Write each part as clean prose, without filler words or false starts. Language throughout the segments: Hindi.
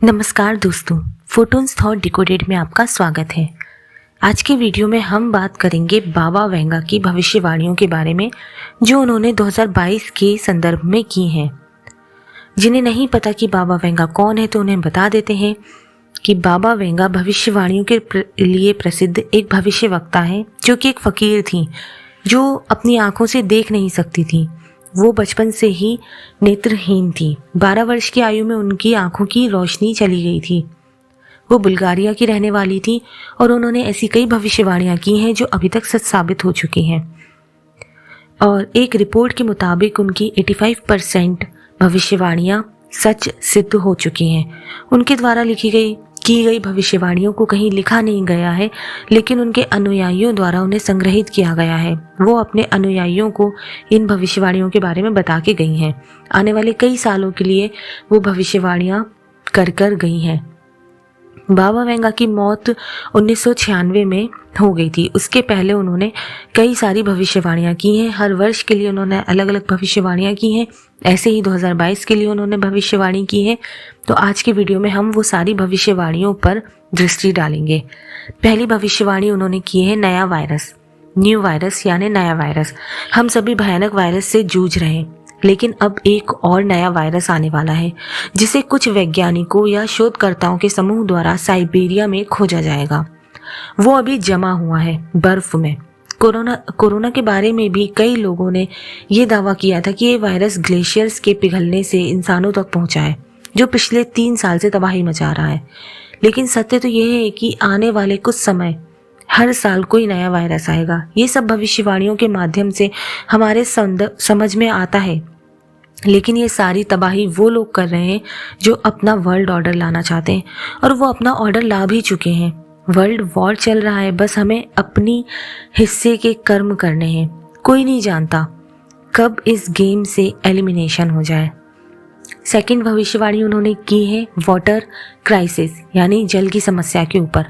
नमस्कार दोस्तों, फोटोन्स थॉट डिकोडेड में आपका स्वागत है। आज के वीडियो में हम बात करेंगे बाबा वेंगा की भविष्यवाणियों के बारे में जो उन्होंने 2022 के संदर्भ में की हैं। जिन्हें नहीं पता कि बाबा वेंगा कौन है तो उन्हें बता देते हैं कि बाबा वेंगा भविष्यवाणियों के लिए प्रसिद्ध एक भविष्यवक्ता है जो कि एक फकीर थी जो अपनी आंखों से देख नहीं सकती थी। वो बचपन से ही नेत्रहीन थी। 12 वर्ष की आयु में उनकी आंखों की रोशनी चली गई थी। वो बुल्गारिया की रहने वाली थी और उन्होंने ऐसी कई भविष्यवाणियां की हैं जो अभी तक सच साबित हो चुकी हैं। और एक रिपोर्ट के मुताबिक उनकी 85% भविष्यवाणियां सच सिद्ध हो चुकी हैं। उनके द्वारा की गई भविष्यवाणियों को कहीं लिखा नहीं गया है, लेकिन उनके अनुयायियों द्वारा उन्हें संग्रहित किया गया है। वो अपने अनुयायियों को इन भविष्यवाणियों के बारे में बता के गई हैं। आने वाले कई सालों के लिए वो भविष्यवाणियां कर गई हैं। बाबा वेंगा की मौत 1996 में हो गई थी। उसके पहले उन्होंने कई सारी भविष्यवाणियां की हैं। हर वर्ष के लिए उन्होंने अलग अलग भविष्यवाणियां की हैं। ऐसे ही 2022 के लिए उन्होंने भविष्यवाणी की है। तो आज की वीडियो में हम वो सारी भविष्यवाणियों पर दृष्टि डालेंगे। पहली भविष्यवाणी उन्होंने की है नया वायरस, न्यू वायरस यानी नया वायरस। हम सभी भयानक वायरस से जूझ रहे हैं, लेकिन अब एक और नया वायरस आने वाला है जिसे कुछ वैज्ञानिकों या शोधकर्ताओं के समूह द्वारा साइबेरिया में खोजा जाएगा। वो अभी जमा हुआ है बर्फ में। कोरोना के बारे में भी कई लोगों ने ये दावा किया था कि ये वायरस ग्लेशियर्स के पिघलने से इंसानों तक पहुंचा है, जो पिछले 3 साल से तबाही मचा रहा है। लेकिन सत्य तो यह है कि आने वाले कुछ समय हर साल कोई नया वायरस आएगा। ये सब भविष्यवाणियों के माध्यम से हमारे समझ में आता है, लेकिन ये सारी तबाही वो लोग कर रहे हैं जो अपना वर्ल्ड ऑर्डर लाना चाहते हैं, और वो अपना ऑर्डर ला भी चुके हैं। वर्ल्ड वॉर चल रहा है, बस हमें अपनी हिस्से के कर्म करने हैं। कोई नहीं जानता कब इस गेम से एलिमिनेशन हो जाए। सेकंड भविष्यवाणी उन्होंने की है वाटर क्राइसिस यानी जल की समस्या के ऊपर।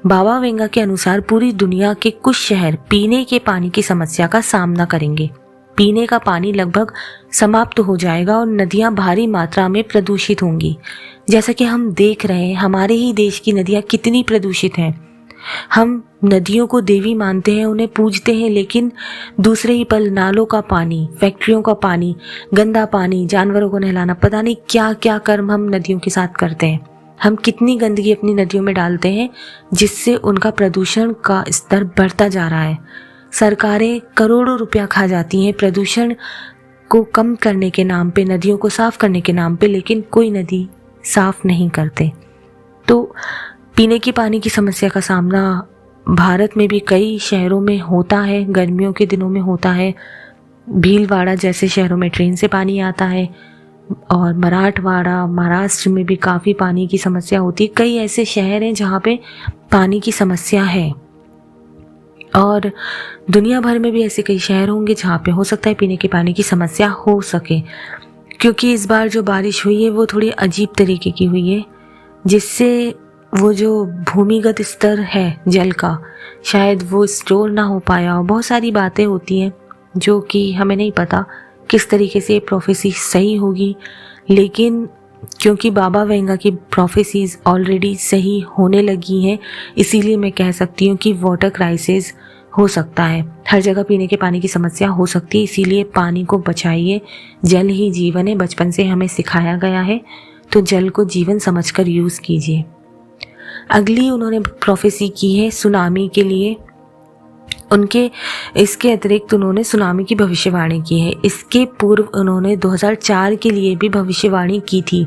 बाबा वेंगा के अनुसार पूरी दुनिया के कुछ शहर पीने के पानी की समस्या का सामना करेंगे। पीने का पानी लगभग समाप्त हो जाएगा और नदियां भारी मात्रा में प्रदूषित होंगी। जैसा कि हम देख रहे हैं, हमारे ही देश की नदियां कितनी प्रदूषित हैं। हम नदियों को देवी मानते हैं, उन्हें पूजते हैं, लेकिन दूसरे ही पल नालों का पानी, फैक्ट्रियों का पानी, गंदा पानी, जानवरों को नहलाना, पता नहीं क्या क्या कर्म हम नदियों के साथ करते हैं। हम कितनी गंदगी अपनी नदियों में डालते हैं जिससे उनका प्रदूषण का स्तर बढ़ता जा रहा है। सरकारें करोड़ों रुपया खा जाती हैं प्रदूषण को कम करने के नाम पे, नदियों को साफ करने के नाम पे, लेकिन कोई नदी साफ नहीं करते। तो पीने की पानी की समस्या का सामना भारत में भी कई शहरों में होता है। गर्मियों के दिनों में होता है। भीलवाड़ा जैसे शहरों में ट्रेन से पानी आता है, और मराठवाड़ा, महाराष्ट्र में भी काफ़ी पानी की समस्या होती है। कई ऐसे शहर हैं जहाँ पे पानी की समस्या है, और दुनिया भर में भी ऐसे कई शहर होंगे जहाँ पे हो सकता है पीने के पानी की समस्या हो सके। क्योंकि इस बार जो बारिश हुई है वो थोड़ी अजीब तरीके की हुई है, जिससे वो जो भूमिगत स्तर है जल का, शायद वो स्टोर ना हो पाया। और बहुत सारी बातें होती हैं जो कि हमें नहीं पता किस तरीके से प्रोफेसी सही होगी, लेकिन क्योंकि बाबा वेंगा की प्रोफेसीज ऑलरेडी सही होने लगी हैं, इसीलिए मैं कह सकती हूँ कि वाटर क्राइसिस हो सकता है। हर जगह पीने के पानी की समस्या हो सकती है, इसीलिए पानी को बचाइए। जल ही जीवन है, बचपन से हमें सिखाया गया है, तो जल को जीवन समझकर यूज़ कीजिए। अगली उन्होंने प्रोफेसी की है सुनामी के लिए। इसके अतिरिक्त उन्होंने सुनामी की भविष्यवाणी की है। इसके पूर्व उन्होंने 2004 के लिए भी भविष्यवाणी की थी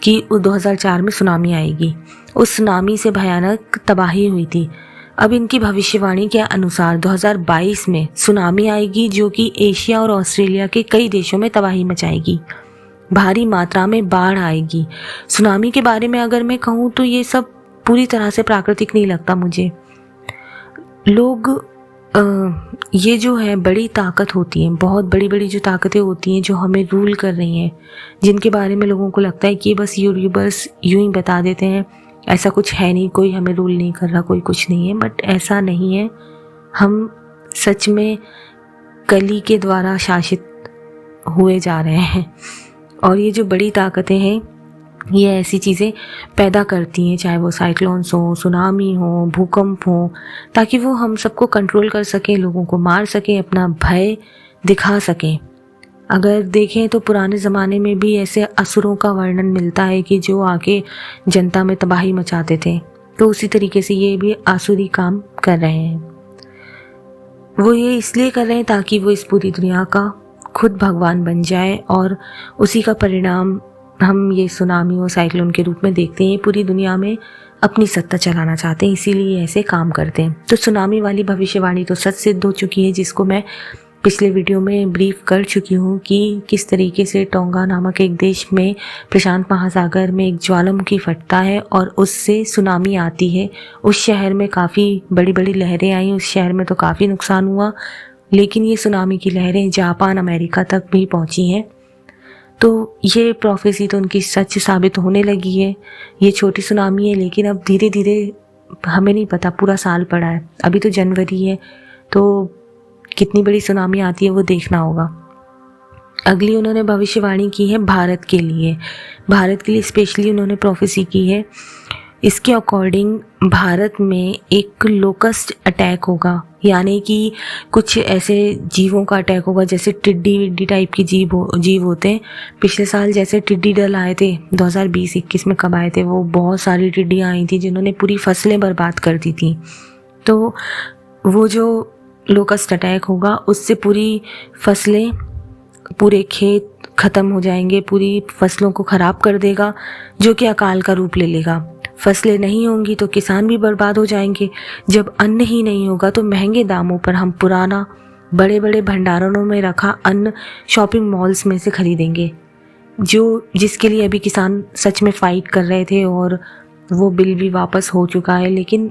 कि 2004 में सुनामी आएगी। उस सुनामी से भयानक तबाही हुई थी। अब इनकी भविष्यवाणी के अनुसार 2022 में सुनामी आएगी जो कि एशिया और ऑस्ट्रेलिया के कई देशों में तबाही मचाएगी। भारी मात्रा में बाढ़ आएगी। सुनामी के बारे में अगर मैं कहूँ तो ये सब पूरी तरह से प्राकृतिक नहीं लगता मुझे। लोग ये जो है बड़ी ताकत होती है, बहुत बड़ी बड़ी जो ताकतें होती हैं जो हमें रूल कर रही हैं, जिनके बारे में लोगों को लगता है कि बस यूट्यूबर्स यूं ही बता देते हैं, ऐसा कुछ है नहीं, कोई हमें रूल नहीं कर रहा, कोई कुछ नहीं है। बट ऐसा नहीं है। हम सच में कली के द्वारा शासित हुए जा रहे हैं। और ये जो बड़ी ताकतें हैं ये ऐसी चीज़ें पैदा करती हैं, चाहे वो साइक्लोन्स हो, सुनामी हो, भूकंप हो, ताकि वो हम सबको कंट्रोल कर सकें, लोगों को मार सकें, अपना भय दिखा सकें। अगर देखें तो पुराने ज़माने में भी ऐसे असुरों का वर्णन मिलता है कि जो आके जनता में तबाही मचाते थे, तो उसी तरीके से ये भी आसुरी काम कर रहे हैं। वो ये इसलिए कर रहे हैं ताकि वो इस पूरी दुनिया का खुद भगवान बन जाए, और उसी का परिणाम हम ये सुनामी और साइक्लोन के रूप में देखते हैं। पूरी दुनिया में अपनी सत्ता चलाना चाहते हैं, इसीलिए ऐसे काम करते हैं। तो सुनामी वाली भविष्यवाणी तो सच सिद्ध हो चुकी है, जिसको मैं पिछले वीडियो में ब्रीफ कर चुकी हूँ कि किस तरीके से टोंगा नामक एक देश में प्रशांत महासागर में एक ज्वालामुखी फटता है और उससे सुनामी आती है। उस शहर में काफ़ी बड़ी बड़ी लहरें आई, उस शहर में तो काफ़ी नुकसान हुआ, लेकिन ये सुनामी की लहरें जापान, अमेरिका तक भी पहुँची हैं। तो ये प्रोफेसी तो उनकी सच साबित होने लगी है। ये छोटी सुनामी है, लेकिन अब धीरे धीरे, हमें नहीं पता, पूरा साल पड़ा है, अभी तो जनवरी है, तो कितनी बड़ी सुनामी आती है वो देखना होगा। अगली उन्होंने भविष्यवाणी की है भारत के लिए। भारत के लिए स्पेशली उन्होंने प्रोफेसी की है। इसके अकॉर्डिंग भारत में एक लोकस्ट अटैक होगा, यानी कि कुछ ऐसे जीवों का अटैक होगा जैसे टिड्डी विड्डी टाइप की जीव होते हैं। पिछले साल जैसे टिड्डी दल आए थे 2020-21 में, कब आए थे वो, बहुत सारी टिड्डियाँ आई थी जिन्होंने पूरी फसलें बर्बाद कर दी थी। तो वो जो लोकस्ट अटैक होगा उससे पूरी फसलें, पूरे खेत ख़त्म हो जाएंगे, पूरी फसलों को ख़राब कर देगा, जो कि अकाल का रूप ले लेगा। फसलें नहीं होंगी तो किसान भी बर्बाद हो जाएंगे। जब अन्न ही नहीं होगा तो महंगे दामों पर हम पुराना बड़े बड़े भंडारणों में रखा अन्न शॉपिंग मॉल्स में से खरीदेंगे, जिसके लिए अभी किसान सच में फ़ाइट कर रहे थे, और वो बिल भी वापस हो चुका है। लेकिन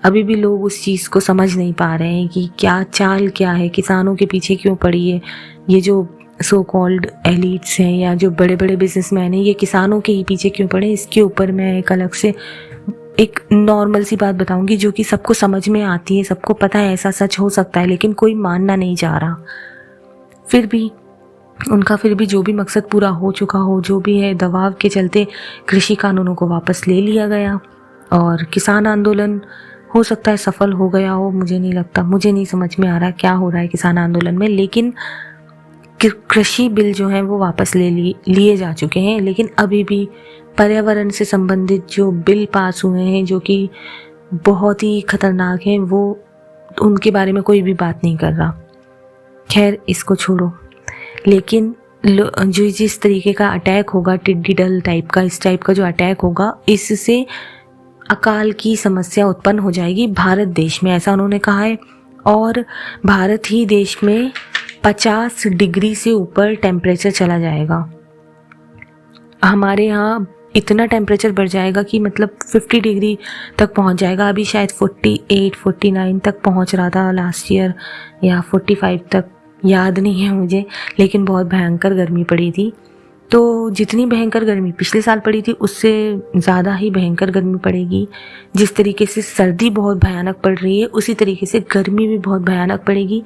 अभी भी लोग उस चीज़ को समझ नहीं पा रहे हैं कि क्या चाल क्या है, किसानों के पीछे क्यों पड़ी है। ये जो सो कॉल्ड एलिट्स हैं या जो बड़े बड़े बिजनेसमैन हैं, ये किसानों के ही पीछे क्यों पड़े, इसके ऊपर मैं एक अलग से एक नॉर्मल सी बात बताऊंगी, जो कि सबको समझ में आती है, सबको पता है ऐसा सच हो सकता है, लेकिन कोई मानना नहीं चाह रहा। फिर भी जो भी मकसद पूरा हो चुका हो, जो भी है, दबाव के चलते कृषि कानूनों को वापस ले लिया गया और किसान आंदोलन हो सकता है सफल हो गया हो, मुझे नहीं लगता, मुझे नहीं समझ में आ रहा क्या हो रहा है किसान आंदोलन में। लेकिन कृषि बिल जो है वो वापस लिए जा चुके हैं, लेकिन अभी भी पर्यावरण से संबंधित जो बिल पास हुए हैं, जो कि बहुत ही खतरनाक हैं, वो उनके बारे में कोई भी बात नहीं कर रहा। खैर, इसको छोड़ो। लेकिन जो जिस तरीके का अटैक होगा, टिड्डी दल टाइप का, इस टाइप का जो अटैक होगा, इससे अकाल की समस्या उत्पन्न हो जाएगी भारत देश में, ऐसा उन्होंने कहा है। और भारत ही देश में 50 डिग्री से ऊपर टेम्परेचर चला जाएगा। हमारे यहाँ इतना टेम्परेचर बढ़ जाएगा कि मतलब 50 डिग्री तक पहुँच जाएगा। अभी शायद 48, 49 तक पहुँच रहा था लास्ट ईयर, या 45 तक, याद नहीं है मुझे, लेकिन बहुत भयंकर गर्मी पड़ी थी। तो जितनी भयंकर गर्मी पिछले साल पड़ी थी, उससे ज़्यादा ही भयंकर गर्मी पड़ेगी। जिस तरीके से सर्दी बहुत भयानक पड़ रही है, उसी तरीके से गर्मी भी बहुत भयानक पड़ेगी,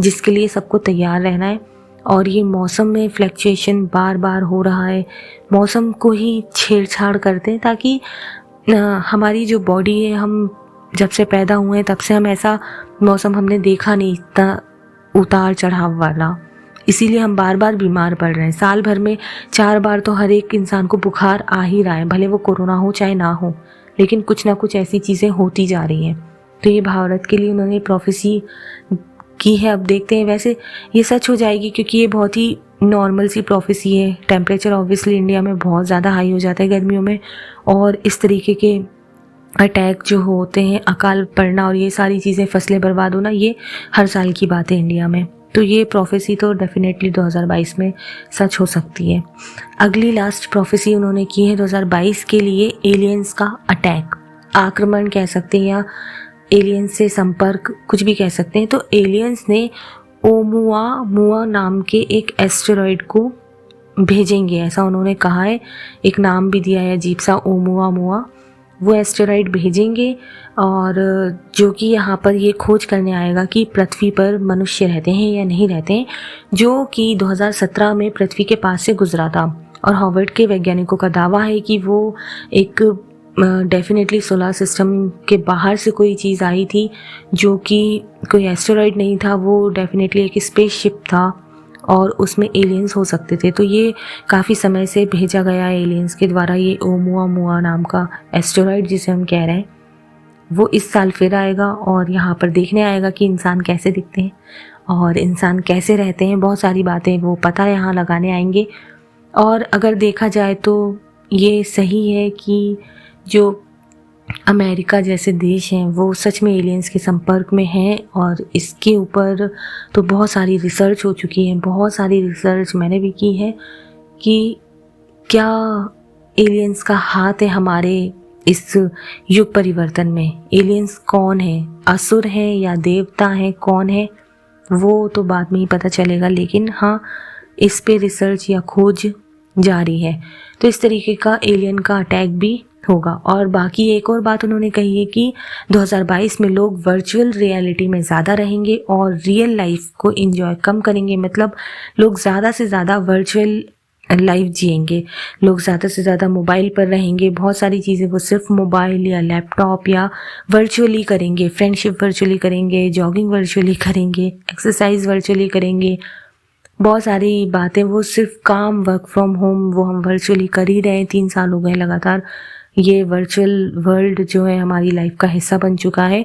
जिसके लिए सबको तैयार रहना है। और ये मौसम में फ्लक्चुएशन बार बार हो रहा है, मौसम को ही छेड़छाड़ करते हैं, ताकि हमारी जो बॉडी है, हम जब से पैदा हुए हैं तब से हम ऐसा मौसम हमने देखा नहीं, इतना उतार चढ़ाव वाला। इसीलिए हम बार बार बीमार पड़ रहे हैं। साल भर में 4 बार तो हर एक इंसान को बुखार आ ही रहा है, भले वो कोरोना हो चाहे ना हो, लेकिन कुछ ना कुछ ऐसी चीज़ें होती जा रही हैं। तो ये भारत के लिए उन्होंने प्रोफेसी की है। अब देखते हैं, वैसे ये सच हो जाएगी क्योंकि ये बहुत ही नॉर्मल सी प्रोफेसी है। टेम्परेचर ऑब्वियसली इंडिया में बहुत ज़्यादा हाई हो जाता है गर्मियों में, और इस तरीके के अटैक जो होते हैं, अकाल पड़ना और ये सारी चीज़ें, फसलें बर्बाद होना, ये हर साल की बात है इंडिया में। तो ये प्रोफेसी तो डेफिनेटली 2022 में सच हो सकती है। अगली लास्ट प्रोफेसी उन्होंने की है 2022 के लिए, एलियंस का अटैक, आक्रमण कह सकते हैं, या एलियंस से संपर्क, कुछ भी कह सकते हैं। तो एलियंस ने ओमुआ नाम के एक एस्टेरॉयड को भेजेंगे, ऐसा उन्होंने कहा है। एक नाम भी दिया है अजीब सा, ओमुआ। वो एस्टेरॉयड भेजेंगे, और जो कि यहाँ पर ये खोज करने आएगा कि पृथ्वी पर मनुष्य रहते हैं या नहीं रहते हैं, जो कि 2017 में पृथ्वी के पास से गुजरा था। और हार्वर्ड के वैज्ञानिकों का दावा है कि वो एक डेफिनेटली सोलर सिस्टम के बाहर से कोई चीज़ आई थी, जो कि कोई एस्टेरॉयड नहीं था, वो डेफिनेटली एक स्पेसशिप था और उसमें एलियंस हो सकते थे। तो ये काफ़ी समय से भेजा गया एलियंस के द्वारा ये ओमुआमुआ नाम का एस्टेरॉयड जिसे हम कह रहे हैं, वो इस साल फिर आएगा और यहाँ पर देखने आएगा कि इंसान कैसे दिखते हैं और इंसान कैसे रहते हैं। बहुत सारी बातें वो पता यहाँ लगाने आएंगे। और अगर देखा जाए तो ये सही है कि जो अमेरिका जैसे देश हैं वो सच में एलियंस के संपर्क में हैं, और इसके ऊपर तो बहुत सारी रिसर्च हो चुकी है, बहुत सारी रिसर्च मैंने भी की है कि क्या एलियंस का हाथ है हमारे इस युग परिवर्तन में। एलियंस कौन है, असुर हैं या देवता हैं, कौन है वो तो बाद में ही पता चलेगा, लेकिन हाँ इस पे रिसर्च या खोज जारी है। तो इस तरीके का एलियन का अटैक भी होगा। और बाकी एक और बात उन्होंने कही है कि 2022 में लोग वर्चुअल रियलिटी में ज़्यादा रहेंगे और रियल लाइफ को एंजॉय कम करेंगे। मतलब लोग ज़्यादा से ज़्यादा वर्चुअल लाइफ जिएंगे, लोग ज़्यादा से ज़्यादा मोबाइल पर रहेंगे, बहुत सारी चीज़ें वो सिर्फ मोबाइल या लैपटॉप या वर्चुअली करेंगे, फ्रेंडशिप वर्चुअली करेंगे, जॉगिंग वर्चुअली करेंगे, एक्सरसाइज वर्चुअली करेंगे, बहुत सारी बातें वो सिर्फ काम, वर्क फ्रॉम होम वो हम वर्चुअली कर ही रहे हैं। 3 साल हो गए लगातार ये वर्चुअल वर्ल्ड जो है हमारी लाइफ का हिस्सा बन चुका है।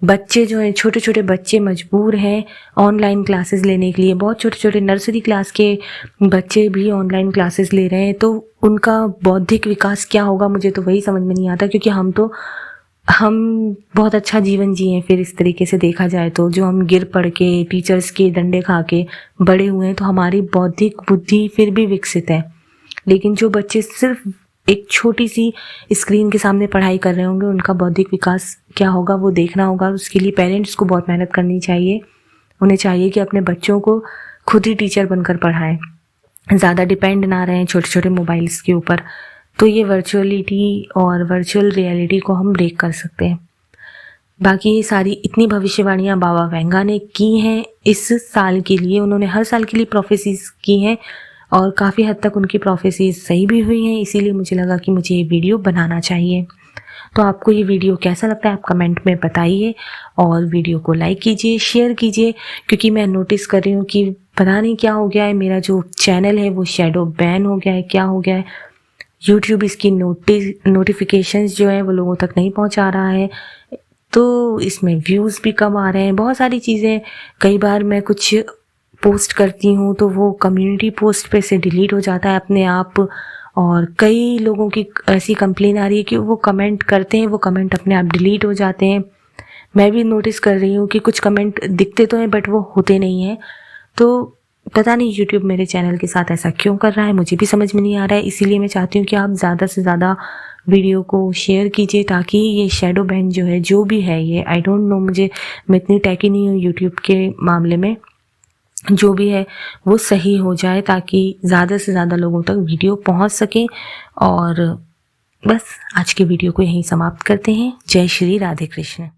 बच्चे जो हैं, छोटे छोटे बच्चे मजबूर हैं ऑनलाइन क्लासेस लेने के लिए। बहुत छोटे छोटे नर्सरी क्लास के बच्चे भी ऑनलाइन क्लासेस ले रहे हैं। तो उनका बौद्धिक विकास क्या होगा, मुझे तो वही समझ में नहीं आता, क्योंकि हम बहुत अच्छा जीवन जिए फिर इस तरीके से देखा जाए तो, जो हम गिर पड़ के टीचर्स के डंडे खा के बड़े हुए हैं, तो हमारी बौद्धिक बुद्धि फिर भी विकसित है। लेकिन जो बच्चे सिर्फ एक छोटी सी स्क्रीन के सामने पढ़ाई कर रहे होंगे, उनका बौद्धिक विकास क्या होगा वो देखना होगा। उसके लिए पेरेंट्स को बहुत मेहनत करनी चाहिए। उन्हें चाहिए कि अपने बच्चों को खुद ही टीचर बनकर पढ़ाएं, ज़्यादा डिपेंड ना रहें छोटे छोटे मोबाइल्स के ऊपर। तो ये वर्चुअलिटी और वर्चुअल रियलिटी को हम ब्रेक कर सकते हैं। बाकी ये सारी इतनी भविष्यवाणियाँ बाबा वेंगा ने की हैं इस साल के लिए। उन्होंने हर साल के लिए प्रोफेसीज की हैं और काफ़ी हद तक उनकी प्रोफेसीज सही भी हुई हैं, इसीलिए मुझे लगा कि मुझे ये वीडियो बनाना चाहिए। तो आपको ये वीडियो कैसा लगता है आप कमेंट में बताइए, और वीडियो को लाइक कीजिए, शेयर कीजिए, क्योंकि मैं नोटिस कर रही हूँ कि पता नहीं क्या हो गया है, मेरा जो चैनल है वो शैडो बैन हो गया है, क्या हो गया है। यूट्यूब इसकी नोटिफिकेशंस जो है वो लोगों तक नहीं पहुँचा रहा है, तो इसमें व्यूज़ भी कम आ रहे हैं। बहुत सारी चीज़ें, कई बार मैं कुछ पोस्ट करती हूँ तो वो कम्युनिटी पोस्ट पे से डिलीट हो जाता है अपने आप, और कई लोगों की ऐसी कंप्लेन आ रही है कि वो कमेंट करते हैं, वो कमेंट अपने आप डिलीट हो जाते हैं। मैं भी नोटिस कर रही हूँ कि कुछ कमेंट दिखते तो हैं बट वो होते नहीं हैं। तो पता नहीं यूट्यूब मेरे चैनल के साथ ऐसा क्यों कर रहा है, मुझे भी समझ में नहीं आ रहा है। इसीलिए मैं चाहती हूँ कि आप ज़्यादा से ज़्यादा वीडियो को शेयर कीजिए, ताकि ये शैडो बैन जो है, जो भी है ये, आई डोंट नो, मैं इतनी टेकी नहीं हूँ यूट्यूब के मामले में, जो भी है वो सही हो जाए, ताकि ज़्यादा से ज़्यादा लोगों तक वीडियो पहुंच सके। और बस आज के वीडियो को यहीं समाप्त करते हैं। जय श्री राधे कृष्ण।